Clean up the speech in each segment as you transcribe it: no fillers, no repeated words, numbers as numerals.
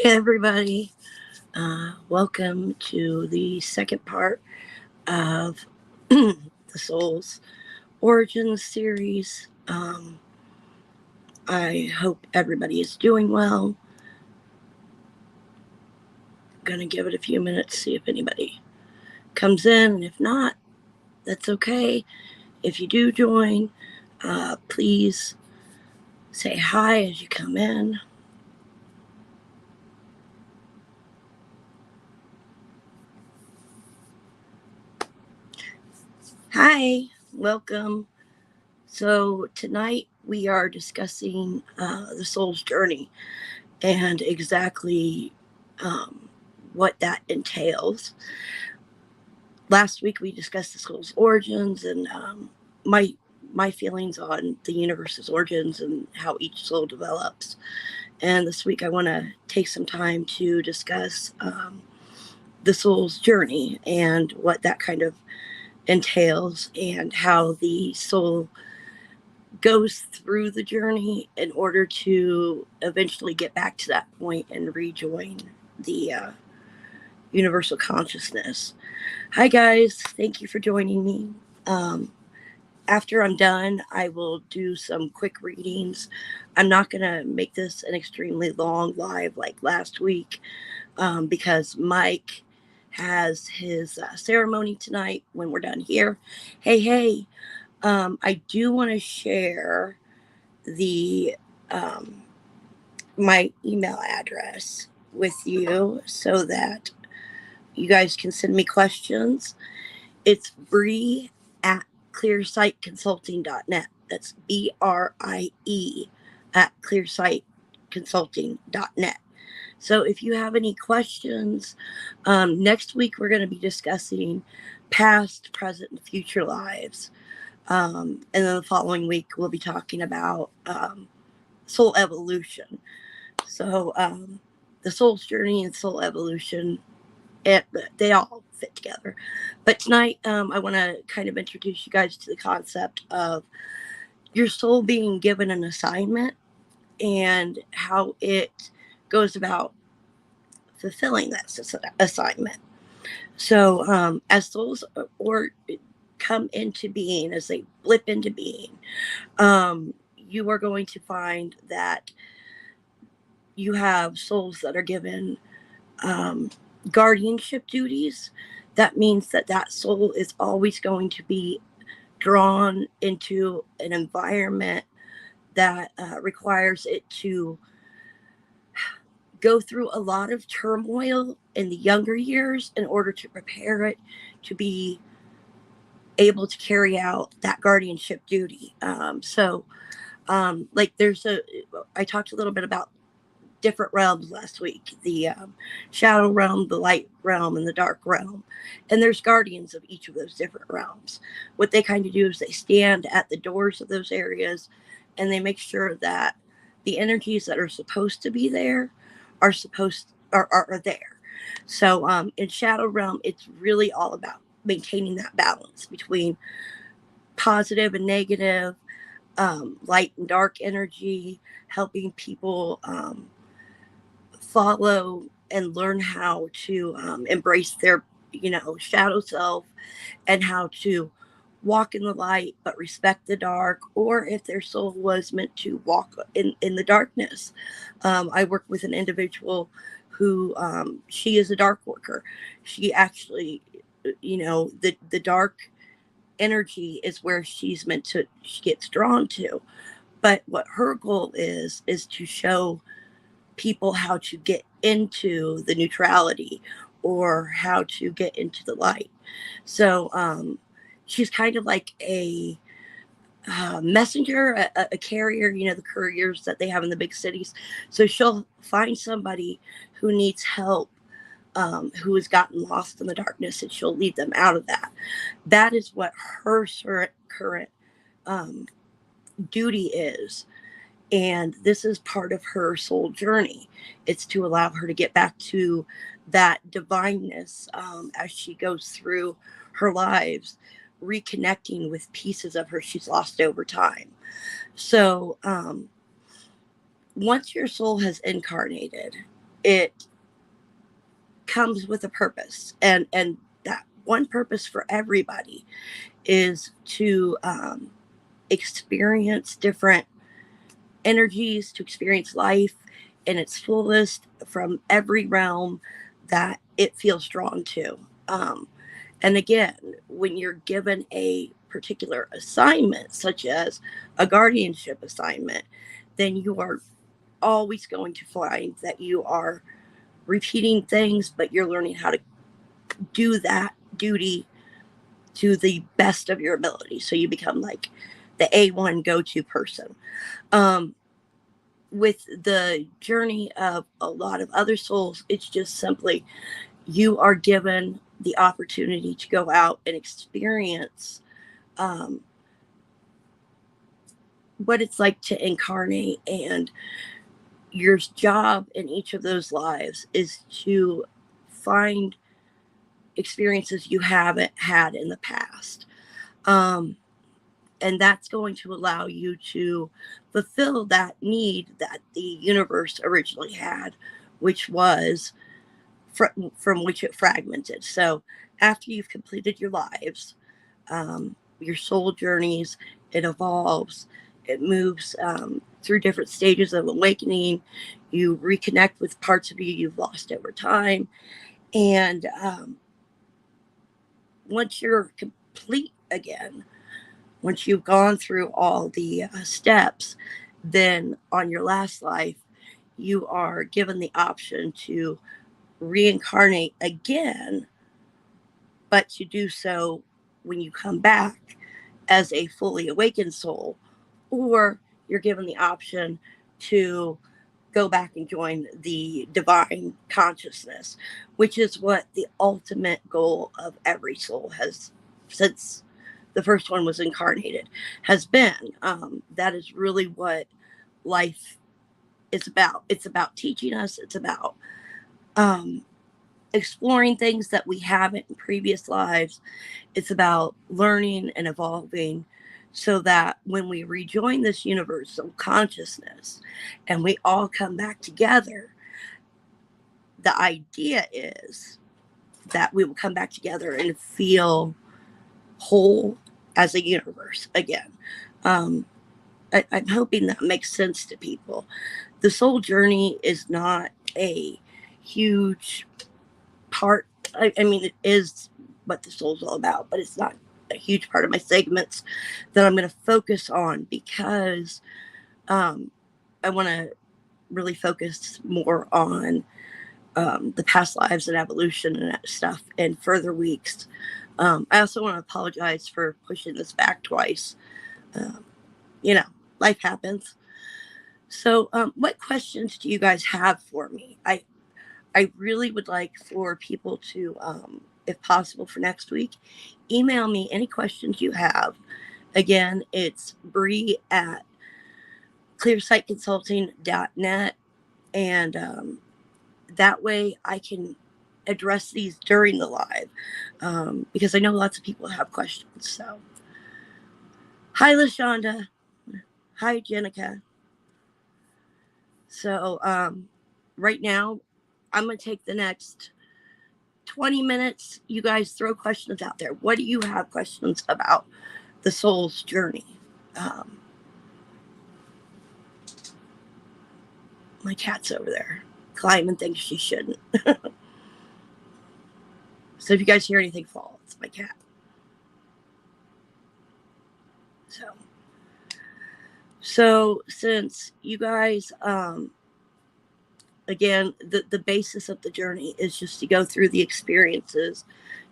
everybody. Welcome to the second part of the Soul's Origins series. I hope everybody is doing well. Gonna give it a few minutes, see if anybody comes in, and if not, that's okay. If you do join, please say hi as you come in. Hi, welcome. So, tonight we are discussing the soul's journey and exactly um, what that entails. Last week we discussed the soul's origins and my my feelings on the universe's origins and how each soul develops. And this week I want to take some time to discuss the soul's journey and what that kind of entails and how the soul goes through the journey in order to eventually get back to that point and rejoin the universal consciousness. Hi, guys. Thank you for joining me. Um, After I'm done, I will do some quick readings. I'm not going to make this an extremely long live like last week because Mike has his ceremony tonight when we're done here. Hey, I do want to share the um, my email address with you so that you guys can send me questions. It's Bree at clearsightconsulting.net. That's BRIE at clearsightconsulting.net. So if you have any questions, next week we're going to be discussing past, present, and future lives. And then the following week we'll be talking about soul evolution. So the soul's journey and soul evolution, they all fit together. But tonight, I want to kind of introduce you guys to the concept of your soul being given an assignment and how it goes about fulfilling that assignment. So, as souls or come into being, as they blip into being, you are going to find that you have souls that are given um, guardianship duties. That means that that soul is always going to be drawn into an environment that requires it to go through a lot of turmoil in the younger years in order to prepare it to be able to carry out that guardianship duty. Like I talked a little bit about different realms last week, the shadow realm, the light realm, and the dark realm. And there's guardians of each of those different realms. What they kind of do is they stand at the doors of those areas and they make sure that the energies that are supposed to be there are there. So in shadow realm, it's really all about maintaining that balance between positive and negative, light and dark energy, helping people follow and learn how to embrace their shadow self and how to walk in the light but respect the dark, or if their soul was meant to walk in the darkness. I work with an individual who she is a dark worker. She actually, the dark energy is where she gets drawn to. But what her goal is to show people how to get into the neutrality or how to get into the light. So she's kind of like a messenger, a carrier, the couriers that they have in the big cities. So she'll find somebody who needs help, who has gotten lost in the darkness, and she'll lead them out of that. That is what her current um, duty is. And this is part of her soul journey. It's to allow her to get back to that divineness as she goes through her lives, reconnecting with pieces of her she's lost over time. So once your soul has incarnated, it comes with a purpose, and that one purpose for everybody is to experience different energies, to experience life in its fullest from every realm that it feels drawn to. And again, when you're given a particular assignment, such as a guardianship assignment, then you are always going to find that you are repeating things, but you're learning how to do that duty to the best of your ability. So you become like the A1 go to person. Um, with the journey of a lot of other souls, it's just simply you are given the opportunity to go out and experience um, what it's like to incarnate. And your job in each of those lives is to find experiences you haven't had in the past. Um, and that's going to allow you to fulfill that need that the universe originally had, which was from which it fragmented. So after you've completed your lives, your soul journeys, it evolves, it moves through different stages of awakening. You reconnect with parts of you you've lost over time. And once you're complete again, once you've gone through all the steps, then on your last life, you are given the option to reincarnate again, but to do so when you come back as a fully awakened soul, or you're given the option to go back and join the divine consciousness, which is what the ultimate goal of every soul has, since the first one was incarnated, has been. That is really what life is about. It's about teaching us, it's about um, exploring things that we haven't in previous lives. It's about learning and evolving so that when we rejoin this universal consciousness and we all come back together, the idea is that we will come back together and feel whole as a universe again. Um, I'm hoping that makes sense to people. The soul journey is not a huge part. I mean, it is what the soul's all about, but it's not a huge part of my segments that I'm going to focus on, because I want to really focus more on the past lives and evolution and that stuff in further weeks. I also want to apologize for pushing this back twice. Um, you know, life happens. So, what questions do you guys have for me? I really would like for people to, if possible for next week, email me any questions you have. Again, it's Bree at clearsightconsulting.net. And that way I can address these during the live, because I know lots of people have questions. So, hi, LaShonda. Hi, Jenica. So, right now, I'm going to take the next 20 minutes. You guys throw questions out there. What do you have questions about the soul's journey? My cat's over there climbing things she shouldn't. So if you guys hear anything fall, it's my cat. So since you guys, again, the basis of the journey is just to go through the experiences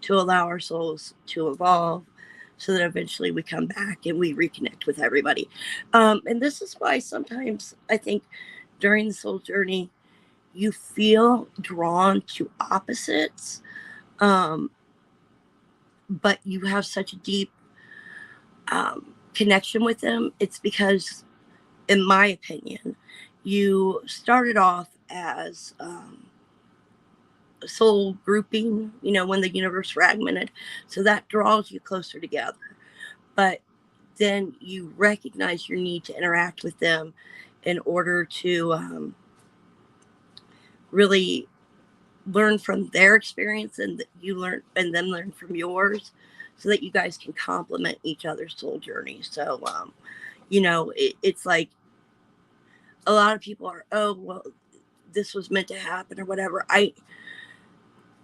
to allow our souls to evolve, so that eventually we come back and we reconnect with everybody. And this is why sometimes I think during the soul journey, you feel drawn to opposites, um, but you have such a deep connection with them. It's because, in my opinion, you started off as a soul grouping, when the universe fragmented. So that draws you closer together. But then you recognize your need to interact with them in order to really learn from their experience, and you learn and them learn from yours, so that you guys can complement each other's soul journey. So it's like a lot of people are, oh well, this was meant to happen or whatever. I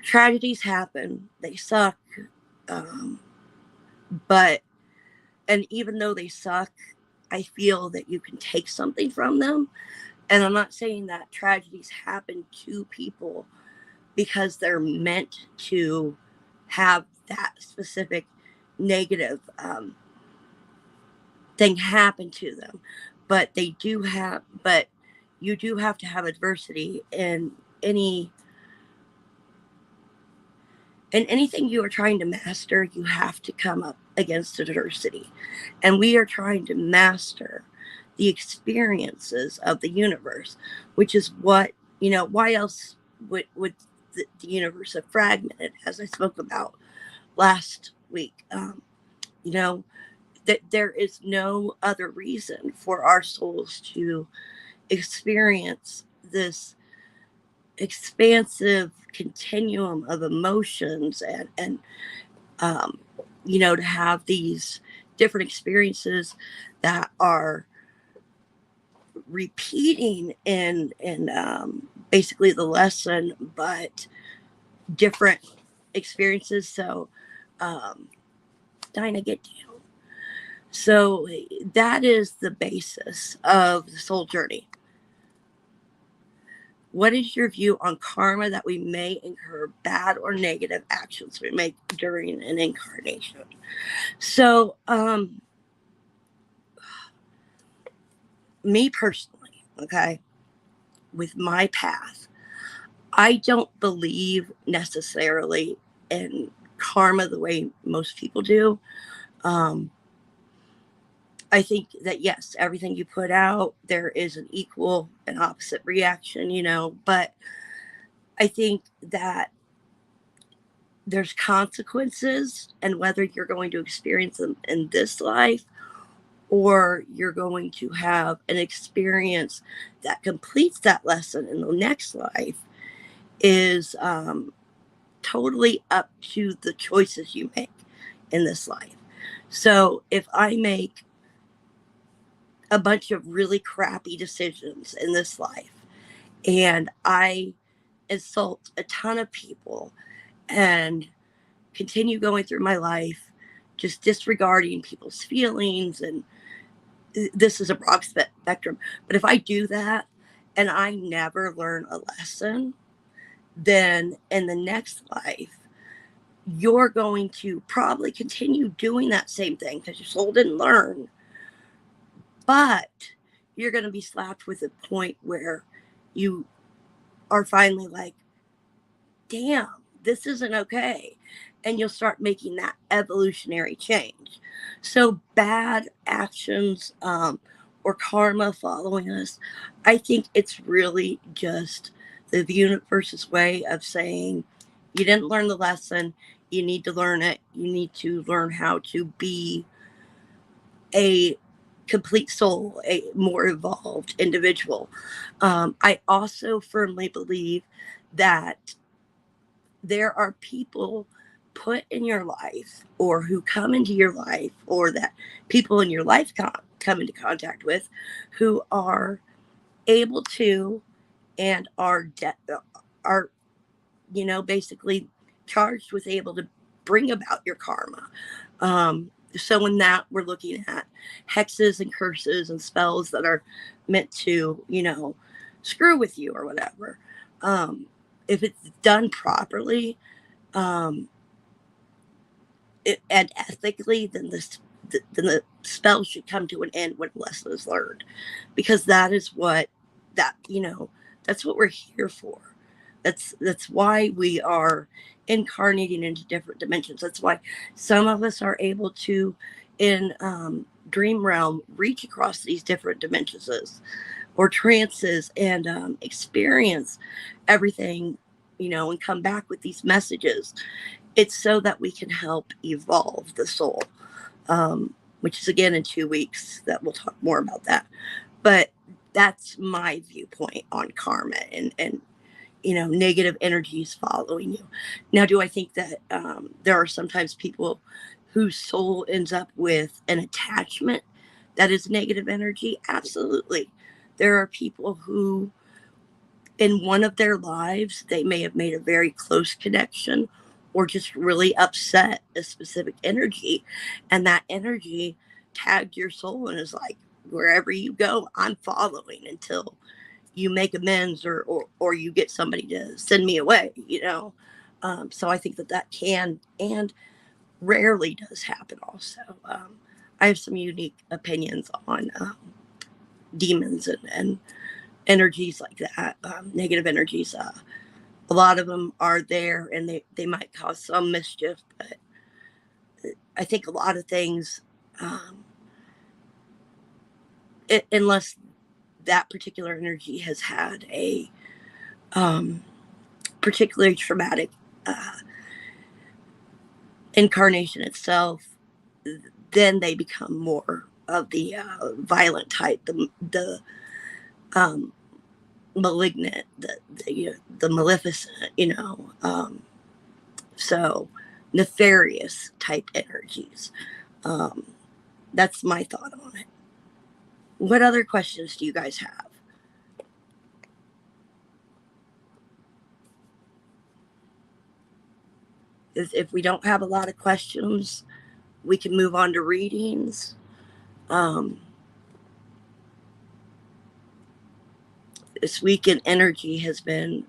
Tragedies happen, they suck, um, but and even though they suck, I feel that you can take something from them. And I'm not saying that tragedies happen to people because they're meant to have that specific negative thing happen to them, but you do have to have adversity any in anything you are trying to master. You have to come up against adversity, and we are trying to master the experiences of the universe, which is what, why else would the universe have fragmented, as I spoke about last week. You know, that there is no other reason for our souls to experience this expansive continuum of emotions, and to have these different experiences that are repeating in basically the lesson, but different experiences. So, Dinah, get down. So that is the basis of the soul journey. What is your view on karma that we may incur, bad or negative actions we make during an incarnation? So, me personally, okay, with my path, I don't believe necessarily in karma the way most people do. Um, I think that yes, everything you put out, there is an equal and opposite reaction, but I think that there's consequences, and whether you're going to experience them in this life or you're going to have an experience that completes that lesson in the next life is totally up to the choices you make in this life. So if I make a bunch of really crappy decisions in this life and I insult a ton of people and continue going through my life just disregarding people's feelings, and this is a broad spectrum, but if I do that and I never learn a lesson, then in the next life you're going to probably continue doing that same thing because your soul didn't learn, but you're going to be slapped with a point where you are finally like, damn, this isn't okay. And you'll start making that evolutionary change. So, bad actions or karma following us, I think it's really just the universe's way of saying, you didn't learn the lesson, you need to learn it, you need to learn how to be a complete soul, a more evolved individual. I also firmly believe that there are people put in your life or who come into your life, or that people in your life come into contact with, who are able to and are basically charged with able to bring about your karma. So in that, we're looking at hexes and curses and spells that are meant to, screw with you or whatever. If it's done properly, um, and ethically, then the spell should come to an end when a lesson is learned, because that is what that's what we're here for. That's why we are incarnating into different dimensions. That's why some of us are able to, in dream realm, reach across these different dimensions or trances and experience everything, and come back with these messages. It's so that we can help evolve the soul, which is again in 2 weeks that we'll talk more about that. But that's my viewpoint on karma, and negative energies following you. Now, do I think that there are sometimes people whose soul ends up with an attachment that is negative energy? Absolutely. There are people who, in one of their lives, they may have made a very close connection or just really upset a specific energy. And that energy tagged your soul and is like, wherever you go, I'm following until you make amends, or you get somebody to send me away. So I think that can and rarely does happen also. I have some unique opinions on demons and energies like that, negative energies. A lot of them are there and they might cause some mischief, but I think a lot of things, unless that particular energy has had a particularly traumatic incarnation itself, then they become more of the violent type, the malignant, the maleficent, so nefarious type energies. That's my thought on it. What other questions do you guys have? If we don't have a lot of questions, we can move on to readings. This weekend energy has been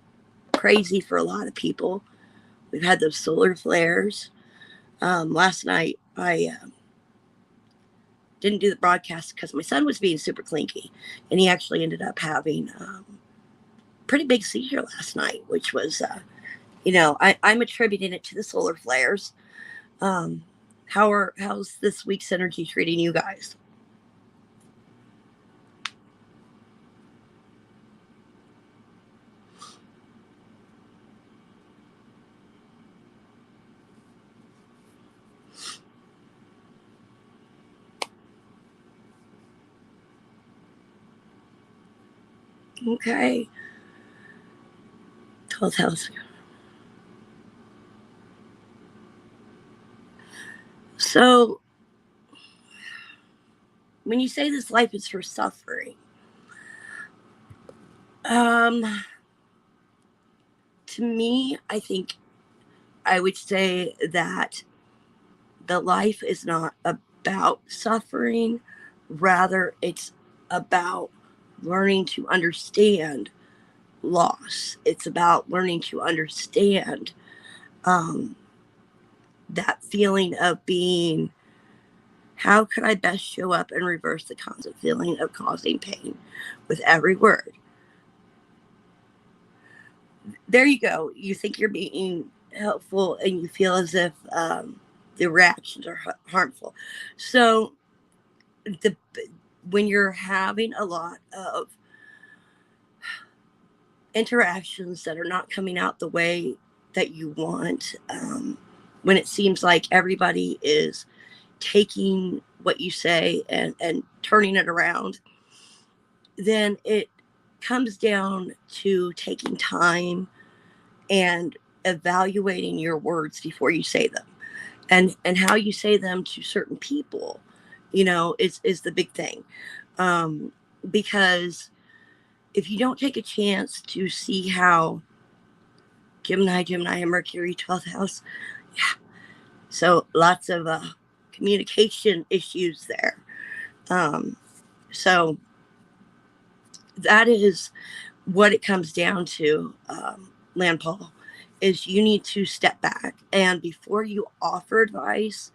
crazy for a lot of people. We've had those solar flares. Last night, I didn't do the broadcast because my son was being super clinky, and he actually ended up having pretty big seizure last night, which was, I'm attributing it to the solar flares. How's this week's energy treating you guys? Okay. 12th house. So, when you say this life is for suffering, to me, I think I would say that the life is not about suffering. Rather, it's about learning to understand loss. It's about learning to understand that feeling of being, how could I best show up and reverse the constant feeling of causing pain with every word? There you go. You think you're being helpful and you feel as if the reactions are harmful. So when you're having a lot of interactions that are not coming out the way that you want, when it seems like everybody is taking what you say and turning it around, then it comes down to taking time and evaluating your words before you say them, and how you say them to certain people, is the big thing. Because if you don't take a chance to see how Gemini, and Mercury, 12th house, yeah, so lots of communication issues there. So that is what it comes down to, Land Paul, is you need to step back, and before you offer advice,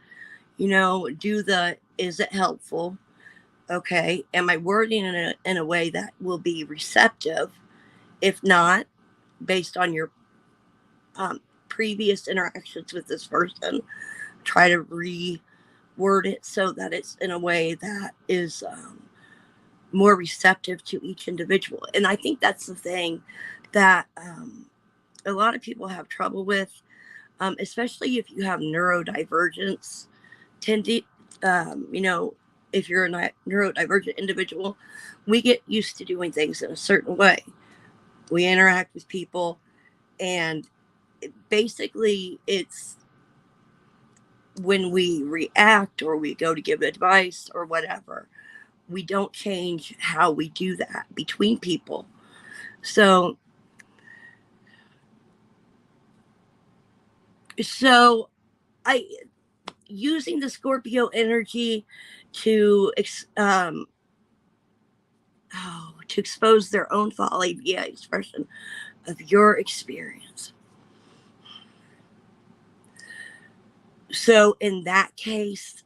do is it helpful? Okay, am I wording in a way that will be receptive? If not, based on your previous interactions with this person, try to reword it so that it's in a way that is more receptive to each individual. And I think that's the thing that a lot of people have trouble with, especially if you have neurodivergence. If you're a neurodivergent individual, we get used to doing things in a certain way. We interact with people, and basically it's when we react or we go to give advice or whatever, we don't change how we do that between people. So so I using the Scorpio energy to to expose their own folly via expression of your experience. So in that case,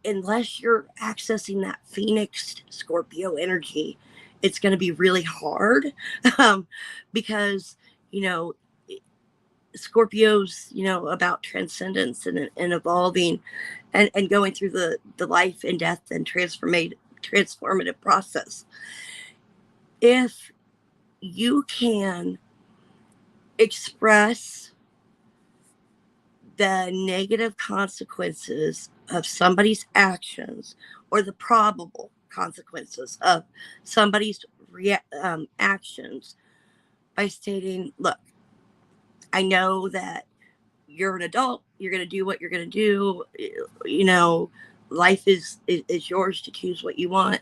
unless you're accessing that Phoenix Scorpio energy, it's going to be really hard, um, because you know Scorpios, about transcendence and evolving, and going through the life and death and transformative process. If you can express the negative consequences of somebody's actions, or the probable consequences of somebody's actions, by stating, look, I know that you're an adult, you're going to do what you're going to do, life is yours to choose what you want.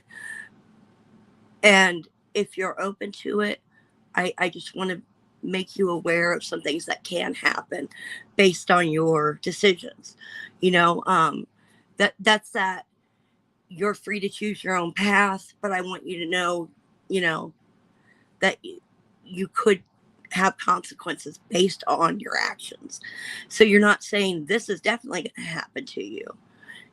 And if you're open to it, I just want to make you aware of some things that can happen based on your decisions. That's that you're free to choose your own path, but I want you to know, you know, that you could have consequences based on your actions. So you're not saying this is definitely going to happen to you.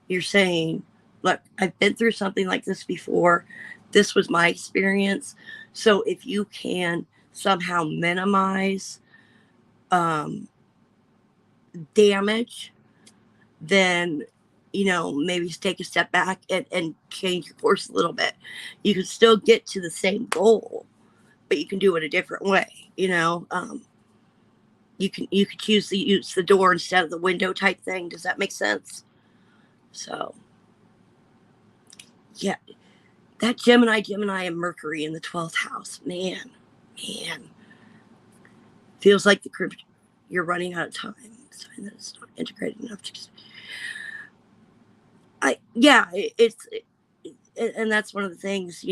You're saying, look, I've been through something like this before. This was my experience. So if you can somehow minimize damage, then maybe take a step back and change your course a little bit. You can still get to the same goal, but you can do it a different way. You could choose to use the door instead of the window type thing. Does that make sense? So yeah, that Gemini and Mercury in the 12th house, man, feels like you're running out of time. Sign that it's not integrated enough to and that's one of the things,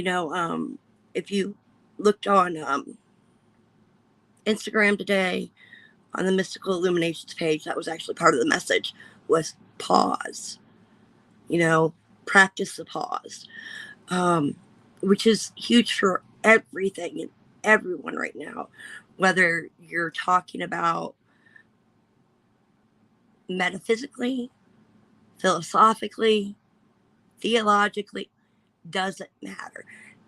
if you looked on Instagram today on the Mystical Illuminations page, that was actually part of the message, was pause, practice the pause, which is huge for everything and everyone right now, whether you're talking about metaphysically, philosophically, theologically, doesn't matter.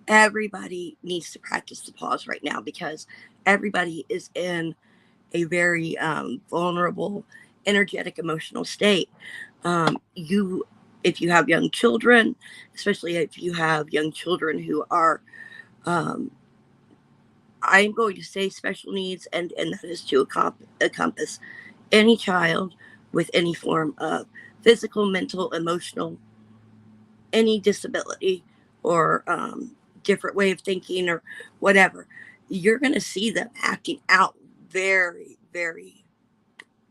Everybody needs to practice the pause right now, because everybody is in a very vulnerable, energetic, emotional state. If you have young children, especially if you have young children who are, I'm going to say special needs, and that is to encompass any child with any form of physical, mental, emotional, any disability, or different way of thinking, or whatever. You're going to see them acting out very, very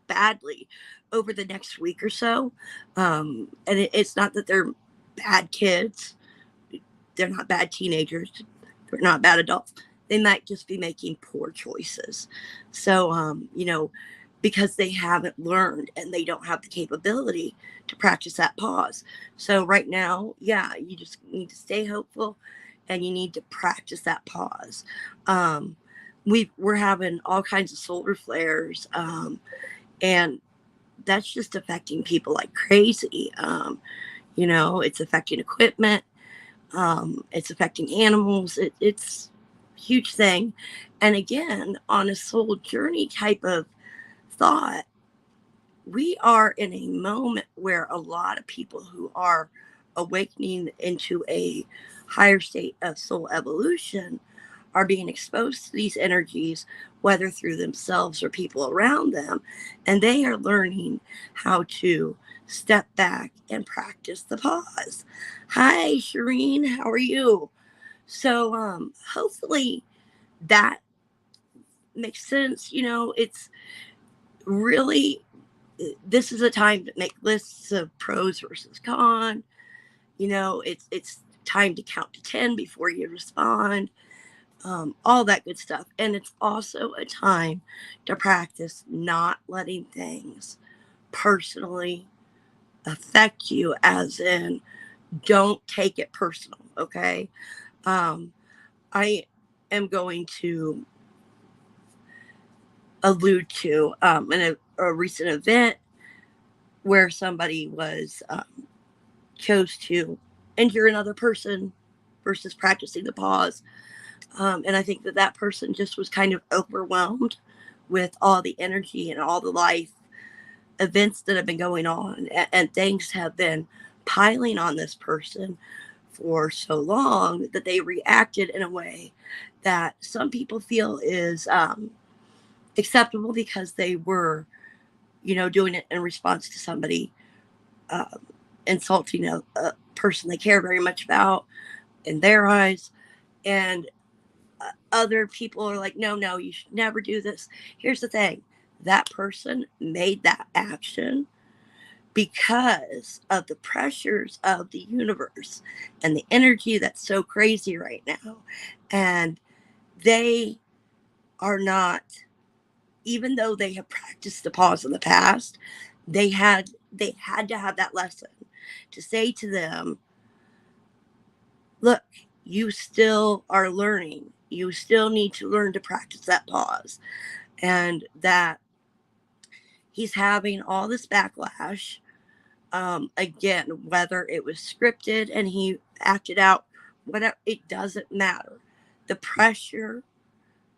badly over the next week or so. And it's not that they're bad kids. They're not bad teenagers. They're not bad adults. They might just be making poor choices. So, because they haven't learned and they don't have the capability to practice that pause. So right now, yeah, you just need to stay hopeful, and you need to practice that pause. We're having all kinds of solar flares, and that's just affecting people like crazy. It's affecting equipment. It's affecting animals. It's a huge thing. And again, on a soul journey type of thought, we are in a moment where a lot of people who are awakening into a higher state of soul evolution are being exposed to these energies, whether through themselves or people around them, and they are learning how to step back and practice the pause. Hi, Shireen, how are you? So hopefully that makes sense. It's really, this is a time to make lists of pros versus con. It's time to count to 10 before you respond. All that good stuff. And it's also a time to practice not letting things personally affect you, as in, don't take it personal. Okay. um, I am going to allude to in a recent event where somebody was chose to injure another person versus practicing the pause. And I think that that person just was kind of overwhelmed with all the energy and all the life events that have been going on, and things have been piling on this person for so long that they reacted in a way that some people feel is acceptable because they were, doing it in response to somebody um, insulting a person they care very much about in their eyes. And other people are like, no, no, you should never do this. Here's the thing, that person made that action because of the pressures of the universe and the energy that's so crazy right now. And they are not, even though they have practiced the pause in the past, they had to have that lesson to say to them, look, you still are learning. You still need to learn to practice that pause. And that he's having all this backlash. Again, whether it was scripted and he acted out, whatever, it doesn't matter. The pressure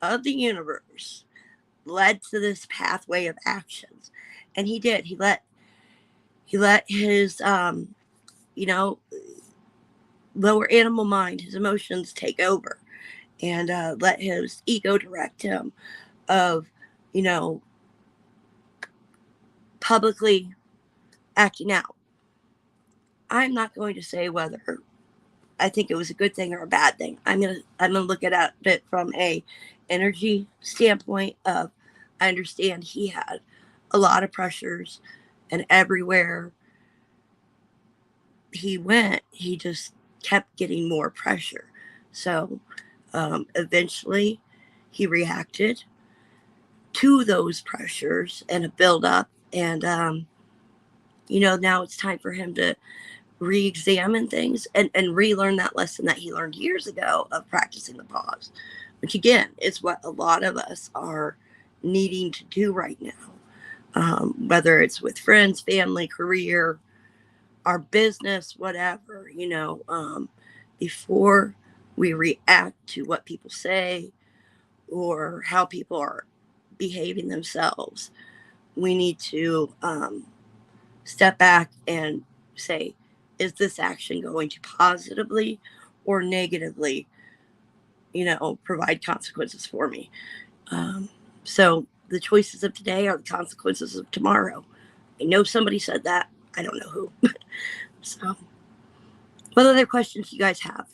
of the universe led to this pathway of actions. And he did. He let his you know, lower animal mind, his emotions take over, and let his ego direct him of, you know, publicly acting out. I'm not going to say whether I think it was a good thing or a bad thing. I'm gonna look at it from a energy standpoint of, I understand he had a lot of pressures, and everywhere he went, he just kept getting more pressure. So eventually he reacted to those pressures and a buildup. And, now it's time for him to re examine things and relearn that lesson that he learned years ago of practicing the pause, which again is what a lot of us are needing to do right now. Whether it's with friends, family, career, our business, whatever, before we react to what people say or how people are behaving themselves, we need to step back and say, is this action going to positively or negatively, provide consequences for me? So the choices of today are the consequences of tomorrow. I know somebody said that. I don't know who. So, what other questions do you guys have?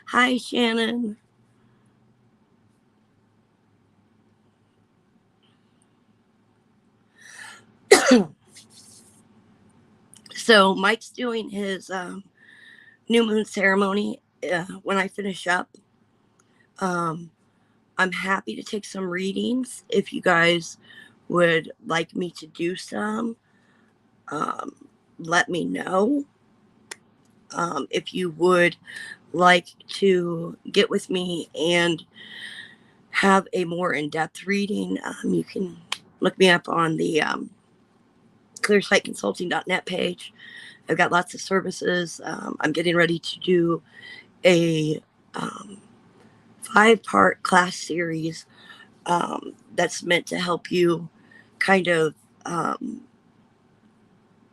Hi, Shannon. So, Mike's doing his new moon ceremony when I finish up. Um, I'm happy to take some readings if you guys would like me to do some. Let me know. If you would like to get with me and have a more in-depth reading, you can look me up on the clearsightconsulting.net page. I've got lots of services. I'm getting ready to do a 5-part class series that's meant to help you kind of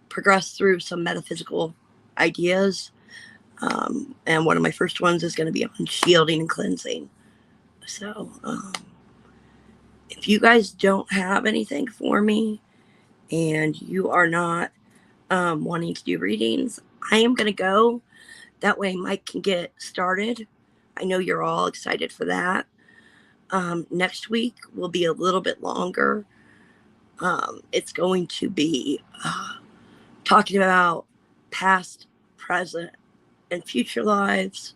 progress through some metaphysical ideas. And one of my first ones is going to be on shielding and cleansing. So, if you guys don't have anything for me and you are not wanting to do readings, I am going to go. That way Mike can get started. I know you're all excited for that. Next week will be a little bit longer. It's going to be talking about past, present, and future lives.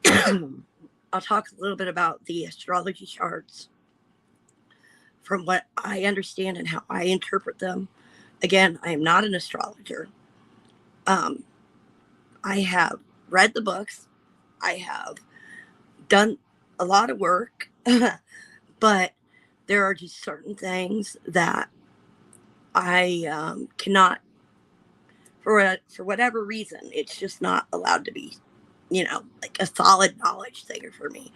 I'll talk a little bit about the astrology charts from what I understand and how I interpret them. Again, I am not an astrologer. I have read the books. I have done a lot of work, but there are just certain things that I cannot, for whatever reason, it's just not allowed to be, like a solid knowledge thing for me.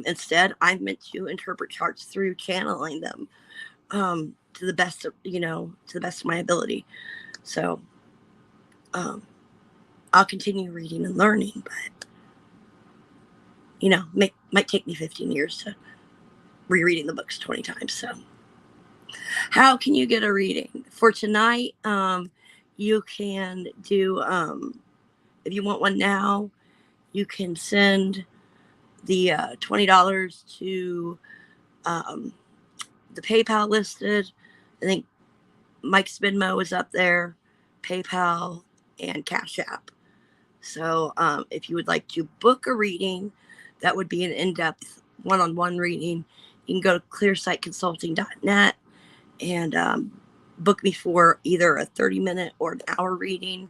Instead, I'm meant to interpret charts through channeling them to the best of, to the best of my ability. So um, I'll continue reading and learning, but might take me 15 years to rereading the books 20 times. So how can you get a reading for tonight? You can do, if you want one now, you can send the $20 to the PayPal listed. I think Mike's Venmo is up there, PayPal, and Cash App. So if you would like to book a reading, that would be an in-depth one-on-one reading, you can go to clearsightconsulting.net and book me for either a 30-minute or an hour reading.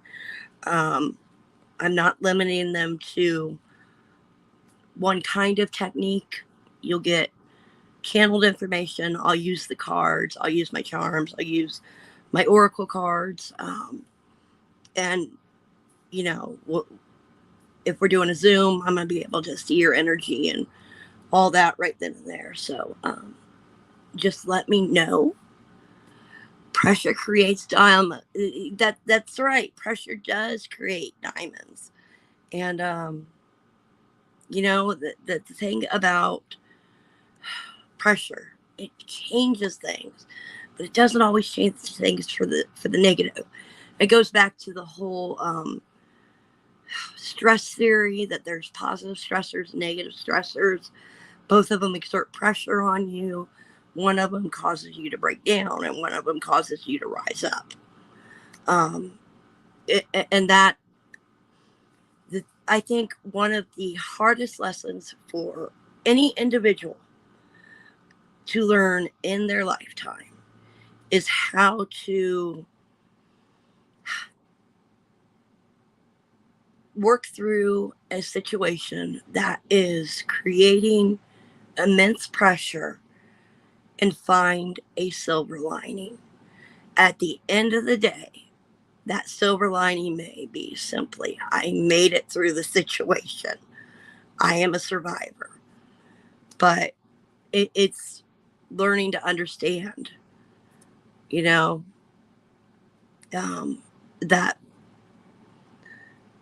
I'm not limiting them to one kind of technique. You'll get channeled information. I'll use the cards. I'll use my charms. I'll use my oracle cards. And, if we're doing a Zoom, I'm going to be able to see your energy and all that right then and there. So just let me know. Pressure creates diamonds. That's right. Pressure does create diamonds. And, the thing about pressure, it changes things, but it doesn't always change things for the negative. It goes back to the whole stress theory that there's positive stressors, negative stressors. Both of them exert pressure on you. One of them causes you to break down, and one of them causes you to rise up. I think one of the hardest lessons for any individual to learn in their lifetime is how to work through a situation that is creating immense pressure and find a silver lining. At the end of the day, that silver lining may be simply, I made it through the situation. I am a survivor. But it's learning to understand, that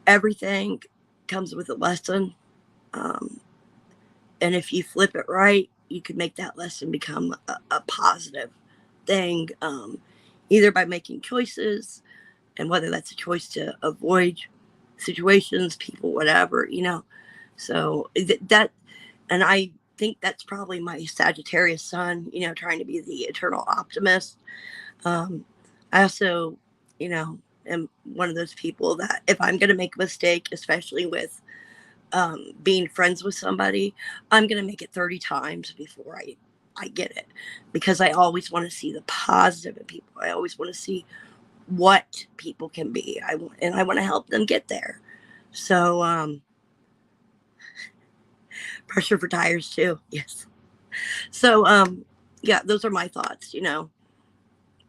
everything comes with a lesson. And if you flip it right, you can make that lesson become a positive thing, either by making choices, and whether that's a choice to avoid situations, people, whatever, So that, and I think that's probably my Sagittarius sun, trying to be the eternal optimist. I also, am one of those people that if I'm going to make a mistake, especially with being friends with somebody, I'm going to make it 30 times before I get it, because I always want to see the positive in people. I always want to see what people can be. I want to help them get there. So, pressure for tires too. Yes. So, yeah, those are my thoughts,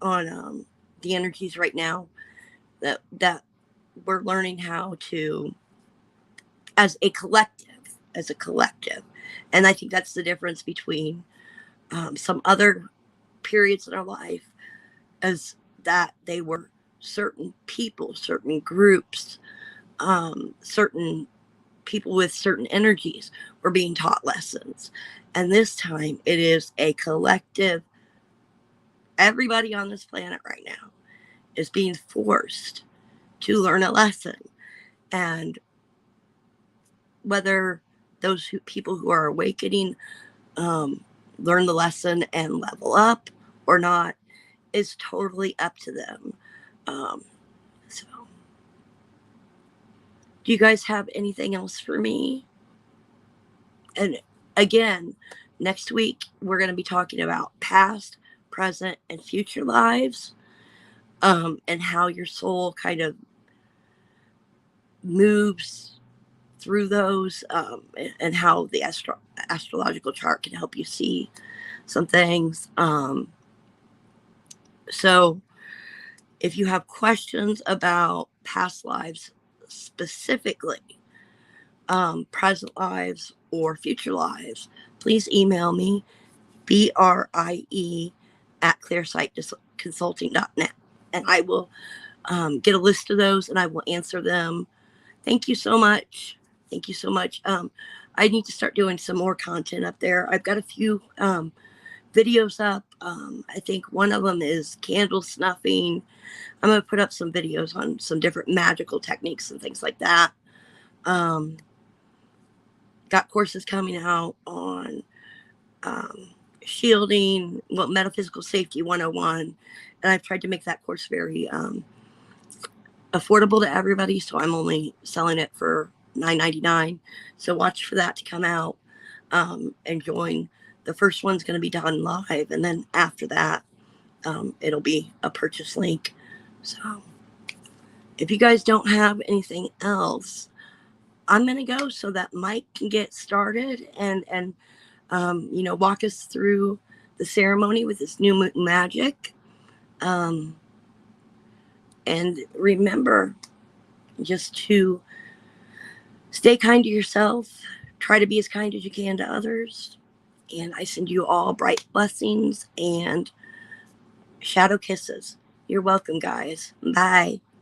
on the energies right now that we're learning how to, as a collective. And I think that's the difference between some other periods in our life, as that they were certain people, certain groups, certain people with certain energies were being taught lessons. And this time it is a collective. Everybody on this planet right now is being forced to learn a lesson. And whether those people who are awakening learn the lesson and level up or not is totally up to them. So, do you guys have anything else for me? And again, next week we're going to be talking about past, present, and future lives, and how your soul kind of moves through those, and how the astrological chart can help you see some things. So if you have questions about past lives specifically, present lives or future lives, please email me, brie@clearsightconsulting.net, and I will get a list of those and I will answer them. Thank you so much. Thank you so much. I need to start doing some more content up there. I've got a few videos up. I think one of them is candle snuffing. I'm going to put up some videos on some different magical techniques and things like that. Got courses coming out on shielding, metaphysical safety 101. And I've tried to make that course very affordable to everybody. So I'm only selling it for $9.99. So watch for that to come out and join. The first one's going to be done live. And then after that, it'll be a purchase link. So if you guys don't have anything else, I'm going to go so that Mike can get started and walk us through the ceremony with this new moon magic. And remember just to stay kind to yourself. Try to be as kind as you can to others. And I send you all bright blessings and shadow kisses. You're welcome, guys. Bye.